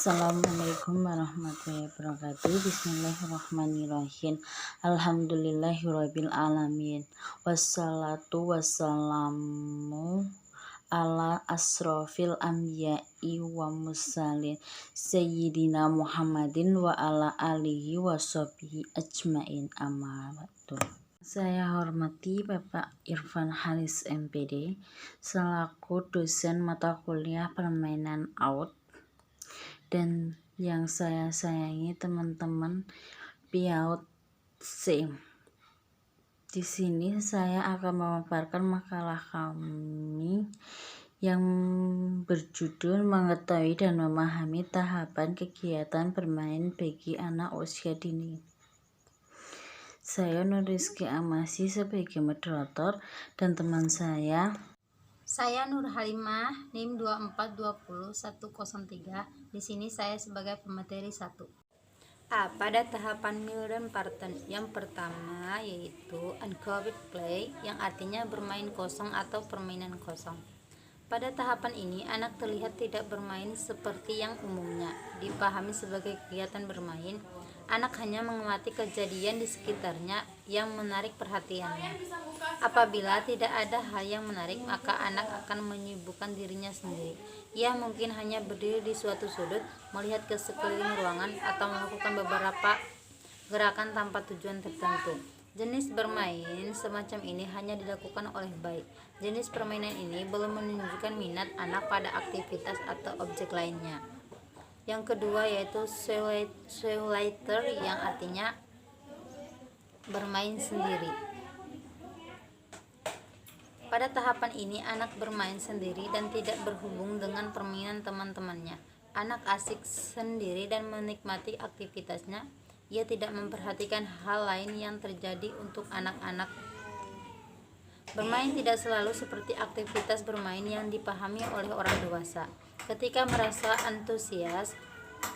Assalamualaikum warahmatullahi wabarakatuh. Bismillahirrahmanirrahim. Alhamdulillahirabbil alamin. Wassalatu wassalamu ala asrofil anbiya'i wa mursalin sayyidina Muhammadin wa ala alihi wa sahbihi ajmain, amma ba'du. Saya hormati Bapak Irfan Halis MPD selaku dosen mata kuliah permainan out, dan yang saya sayangi teman-teman PIAUD C. Di sini saya akan memaparkan makalah kami yang berjudul mengetahui dan memahami tahapan kegiatan bermain bagi anak usia dini. Saya Nur Rizky Amasi sebagai moderator dan teman saya Nur Halimah, NIM 2420103. Di sini saya sebagai pemateri 1. Pada tahapan Milden Parton yang pertama yaitu uncovered play, yang artinya bermain kosong atau permainan kosong. Pada tahapan ini anak terlihat tidak bermain seperti yang umumnya dipahami sebagai kegiatan bermain. Anak hanya mengamati kejadian di sekitarnya yang menarik perhatiannya. Apabila tidak ada hal yang menarik, maka anak akan menyibukkan dirinya sendiri. Ia mungkin hanya berdiri di suatu sudut, melihat ke sekeliling ruangan, atau melakukan beberapa gerakan tanpa tujuan tertentu. Jenis bermain semacam ini hanya dilakukan oleh baik. Jenis permainan ini belum menunjukkan minat anak pada aktivitas atau objek lainnya. Yang kedua yaitu solitaire, yang artinya bermain sendiri. Pada tahapan ini anak bermain sendiri dan tidak berhubung dengan permainan teman-temannya. Anak asik sendiri dan menikmati aktivitasnya. Ia tidak memperhatikan hal lain yang terjadi. Untuk anak-anak, bermain tidak selalu seperti aktivitas bermain yang dipahami oleh orang dewasa. Ketika merasa antusias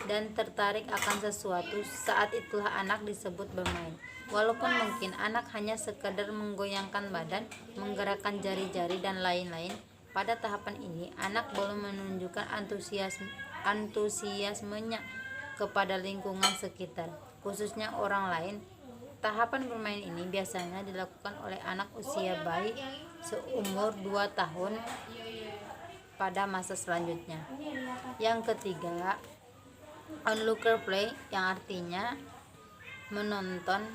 dan tertarik akan sesuatu, saat itulah anak disebut bermain. Walaupun mungkin anak hanya sekadar menggoyangkan badan, menggerakkan jari-jari dan lain-lain, pada tahapan ini anak belum menunjukkan antusiasmenya kepada lingkungan sekitar, khususnya orang lain. Tahapan bermain ini biasanya dilakukan oleh anak usia bayi seumur 2 tahun pada masa selanjutnya. Yang ketiga, onlooker play, yang artinya menonton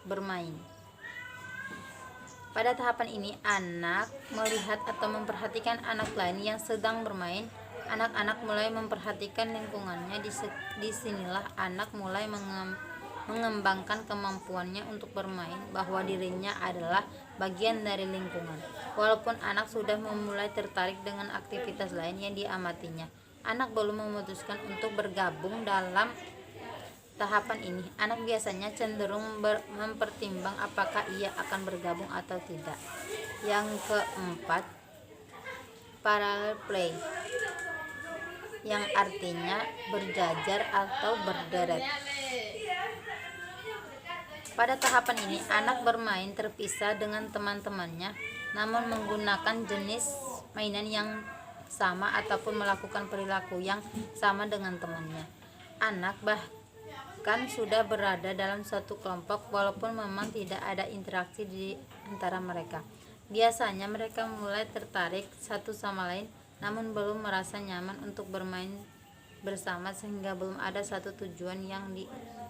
bermain. Pada tahapan ini anak melihat atau memperhatikan anak lain yang sedang bermain. Anak-anak mulai memperhatikan lingkungannya. Disinilah anak mulai mengembangkan kemampuannya untuk bermain, bahwa dirinya adalah bagian dari lingkungan. Walaupun anak sudah memulai tertarik dengan aktivitas lain yang diamatinya, anak belum memutuskan untuk bergabung dalam tahapan ini. Anak biasanya cenderung mempertimbang apakah ia akan bergabung atau tidak. Yang keempat, parallel play, yang artinya berjajar atau berderet. Pada tahapan ini anak bermain terpisah dengan teman-temannya, namun menggunakan jenis mainan yang sama ataupun melakukan perilaku yang sama dengan temannya. Anak bahkan sudah berada dalam suatu kelompok walaupun memang tidak ada interaksi di antara mereka. Biasanya mereka mulai tertarik satu sama lain, namun belum merasa nyaman untuk bermain bersama, sehingga belum ada satu tujuan yang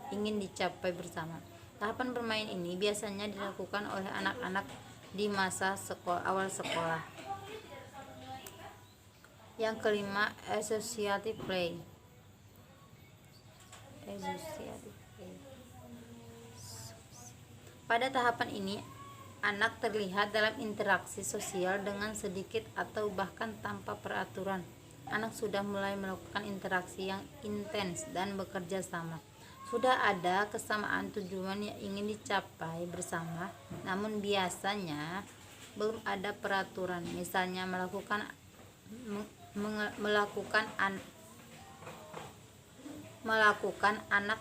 ingin dicapai bersama. Tahapan bermain ini biasanya dilakukan oleh anak-anak di masa awal sekolah. Yang kelima, associative play. Pada tahapan ini anak terlihat dalam interaksi sosial dengan sedikit atau bahkan tanpa peraturan. Anak sudah mulai melakukan interaksi yang intens dan bekerja sama. Sudah ada kesamaan tujuan yang ingin dicapai bersama, namun biasanya belum ada peraturan. Misalnya anak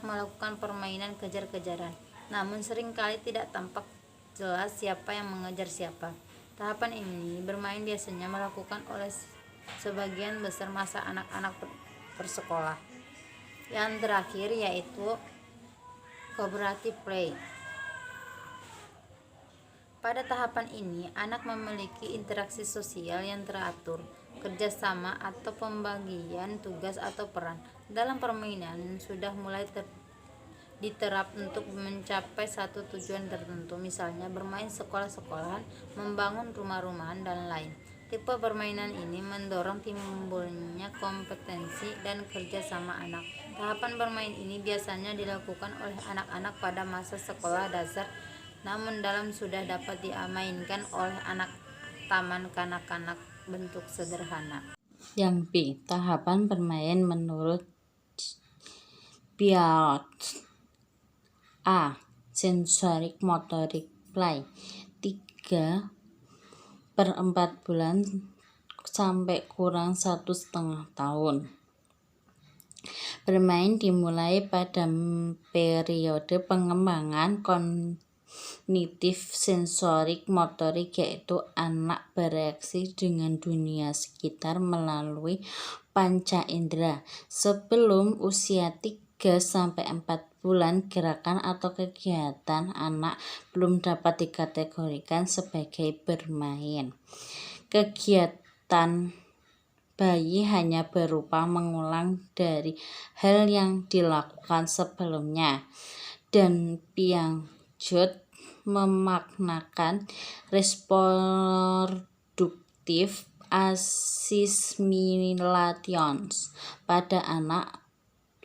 melakukan permainan kejar-kejaran, namun seringkali tidak tampak jelas siapa yang mengejar siapa. Tahapan ini bermain biasanya melakukan oleh sebagian besar masa anak-anak bersekolah. Yang terakhir yaitu cooperative play. Pada tahapan ini, anak memiliki interaksi sosial yang teratur, kerjasama atau pembagian tugas atau peran. Dalam permainan sudah mulai diterap untuk mencapai satu tujuan tertentu, misalnya bermain sekolah-sekolahan, membangun rumah-rumahan, dan lain. Tipe permainan ini mendorong timbulnya kompetensi dan kerjasama anak. Tahapan bermain ini biasanya dilakukan oleh anak-anak pada masa sekolah dasar, namun dalam sudah dapat dimainkan oleh anak taman kanak-kanak bentuk sederhana. Yang B. Tahapan bermain menurut Piaget. A. Sensorik motorik play 3-4 bulan sampai kurang 1,5 tahun. Bermain dimulai pada periode pengembangan kognitif sensorik motorik, yaitu anak bereaksi dengan dunia sekitar melalui panca indera. Sebelum usia 3-4 bulan, gerakan atau kegiatan anak belum dapat dikategorikan sebagai bermain. Kegiatan bayi hanya berupa mengulang dari hal yang dilakukan sebelumnya, dan Piaget memaknakan responduktif assimilations pada anak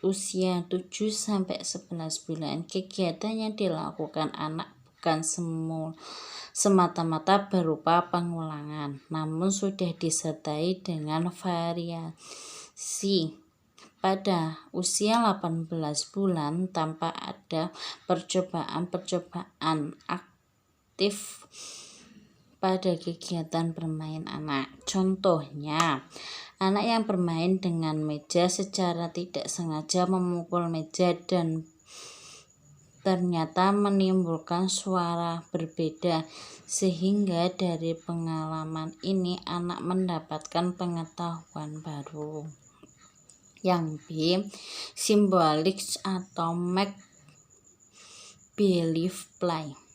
usia 7-11 bulan. Kegiatan yang dilakukan anak bukan semata-mata berupa pengulangan, namun sudah disertai dengan variasi. Pada usia 18 bulan, tanpa ada percobaan aktif pada kegiatan bermain anak. Contohnya, anak yang bermain dengan meja secara tidak sengaja memukul meja dan ternyata menimbulkan suara berbeda, sehingga dari pengalaman ini anak mendapatkan pengetahuan baru. Yang B. Symbolic atau make believe play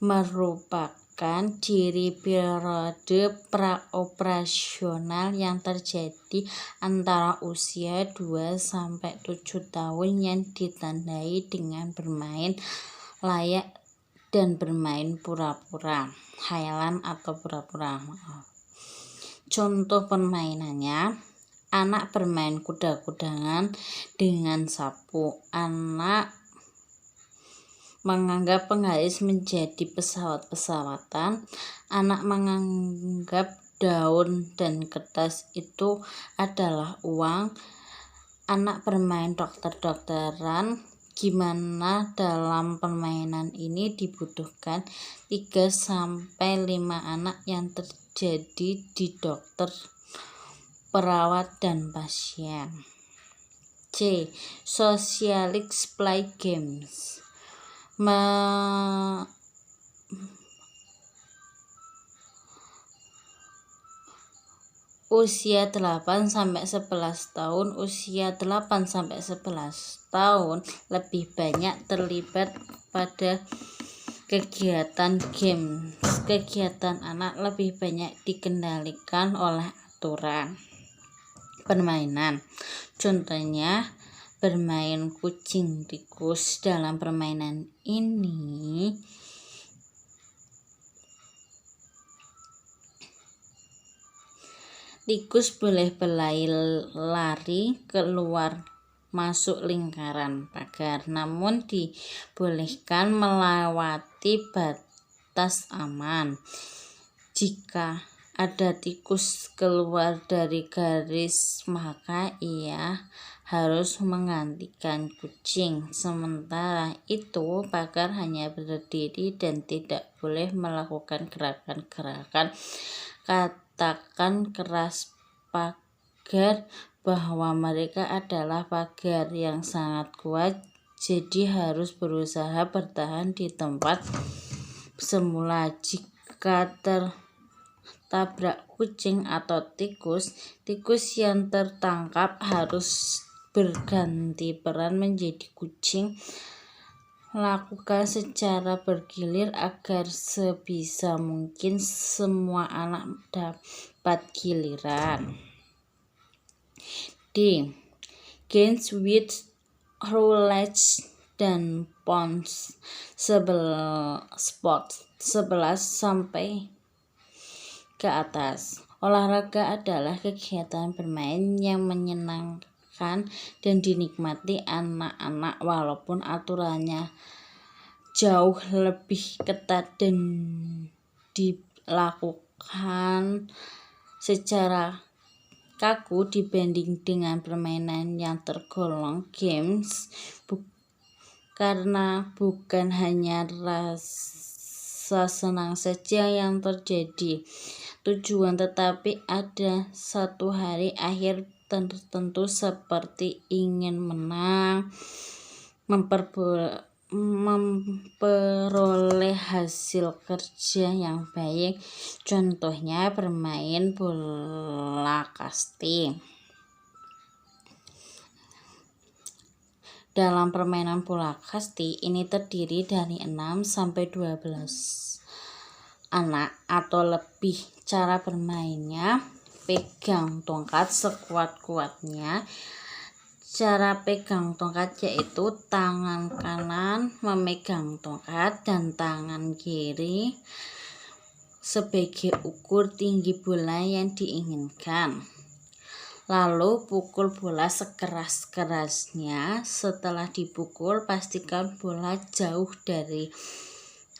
merupakan ciri periode praoperasional yang terjadi antara usia 2-7 tahun yang ditandai dengan bermain layak dan bermain pura-pura, hayalan atau pura-pura. Contoh permainannya, anak bermain kuda-kudangan dengan sapu, anak menganggap penggaris menjadi pesawat-pesawatan, anak menganggap daun dan kertas itu adalah uang, anak bermain dokter-dokteran. Gimana dalam permainan ini dibutuhkan 3-5 anak yang terjadi di dokter, perawat, dan pasien. C. Socialic play games usia 8-11 tahun. Usia 8-11 tahun lebih banyak terlibat pada kegiatan game. Kegiatan anak lebih banyak dikendalikan oleh aturan permainan. Contohnya, bermain kucing tikus. Dalam permainan ini tikus boleh berlari keluar masuk lingkaran pagar, namun dibolehkan melewati batas aman. Jika ada tikus keluar dari garis, maka ia harus menggantikan kucing. Sementara itu, pagar hanya berdiri dan tidak boleh melakukan gerakan-gerakan. Katakan keras pagar bahwa mereka adalah pagar yang sangat kuat, jadi harus berusaha bertahan di tempat semula. Jika tertabrak kucing atau tikus yang tertangkap harus berganti peran menjadi kucing. Lakukan secara bergilir agar sebisa mungkin semua anak dapat giliran. D. Games with roulette dan pons sport 11 sampai ke atas. Olahraga adalah kegiatan bermain yang menyenangkan dan dinikmati anak-anak walaupun aturannya jauh lebih ketat dan dilakukan secara kaku dibanding dengan permainan yang tergolong games, karena bukan hanya rasa senang saja yang terjadi tujuan, tetapi ada satu hari akhir tertentu seperti ingin menang, memperoleh hasil kerja yang baik, contohnya bermain bola kasti. Dalam permainan bola kasti ini terdiri dari 6 sampai 12 anak atau lebih. Cara bermainnya, pegang tongkat sekuat-kuatnya. Cara pegang tongkat yaitu tangan kanan memegang tongkat dan tangan kiri sebagai ukur tinggi bola yang diinginkan. Lalu pukul bola sekeras-kerasnya. Setelah dipukul, pastikan bola jauh dari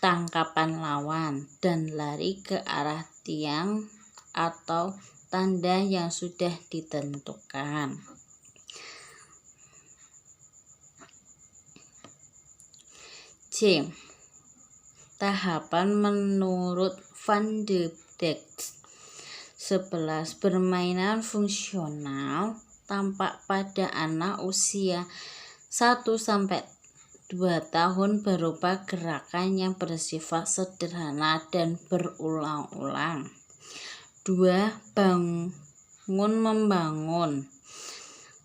tangkapan lawan dan lari ke arah tiang atau tanda yang sudah ditentukan. C. Tahapan menurut Van de Beek 11. Permainan fungsional tampak pada anak usia 1-2 tahun berupa gerakan yang bersifat sederhana dan berulang-ulang. 2. Bangun-membangun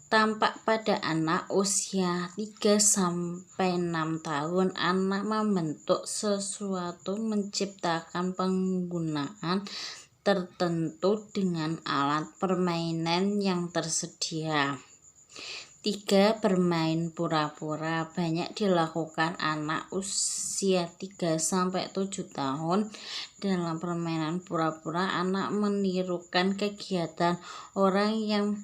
tampak pada anak usia 3-6 tahun. Anak membentuk sesuatu, menciptakan penggunaan tertentu dengan alat permainan yang tersedia. 3. Bermain pura-pura banyak dilakukan anak usia 3-7 tahun. Dalam permainan pura-pura, anak menirukan kegiatan orang yang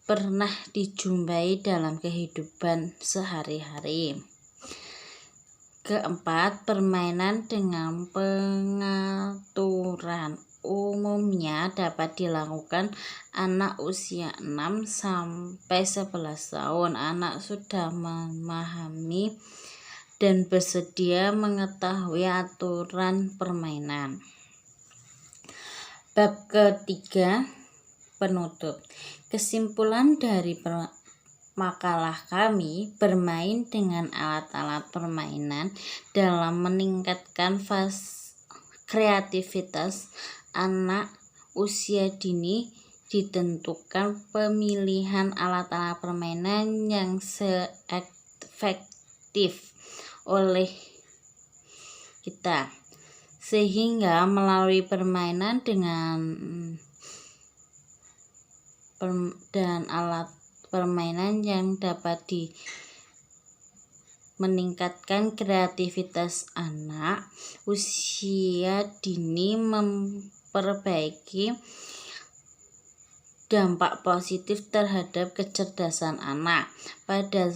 pernah dijumpai dalam kehidupan sehari-hari. Keempat, permainan dengan pengaturan umumnya dapat dilakukan anak usia 6-11 tahun. Anak sudah memahami dan bersedia mengetahui aturan permainan. Bab ketiga, penutup. Kesimpulan dari makalah kami, bermain dengan alat-alat permainan dalam meningkatkan kreativitas anak usia dini ditentukan pemilihan alat-alat permainan yang efektif oleh kita, sehingga melalui permainan dan alat permainan yang dapat meningkatkan kreativitas anak usia dini, memperbaiki dampak positif terhadap kecerdasan anak. Pada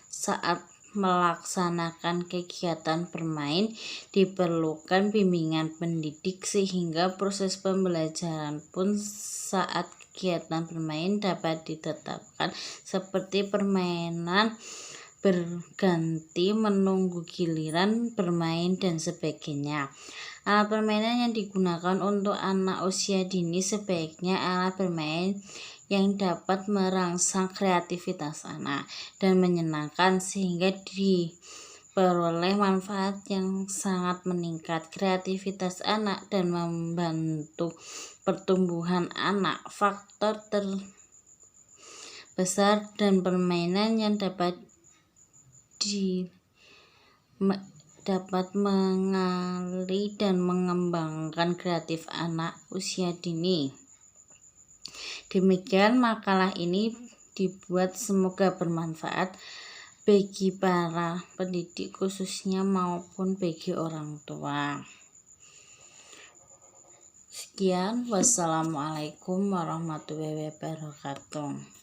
saat melaksanakan kegiatan bermain, diperlukan bimbingan pendidik sehingga proses pembelajaran pun saat kegiatan bermain dapat ditetapkan, seperti permainan berganti, menunggu giliran bermain, dan sebagainya. Alat permainan yang digunakan untuk anak usia dini sebaiknya alat bermain yang dapat merangsang kreativitas anak dan menyenangkan, sehingga diperoleh manfaat yang sangat meningkat kreativitas anak dan membantu pertumbuhan anak. Faktor besar dan permainan yang dapat mengali dan mengembangkan kreatif anak usia dini. Demikian makalah ini dibuat, semoga bermanfaat bagi para pendidik khususnya maupun bagi orang tua. Sekian, wassalamualaikum warahmatullahi wabarakatuh.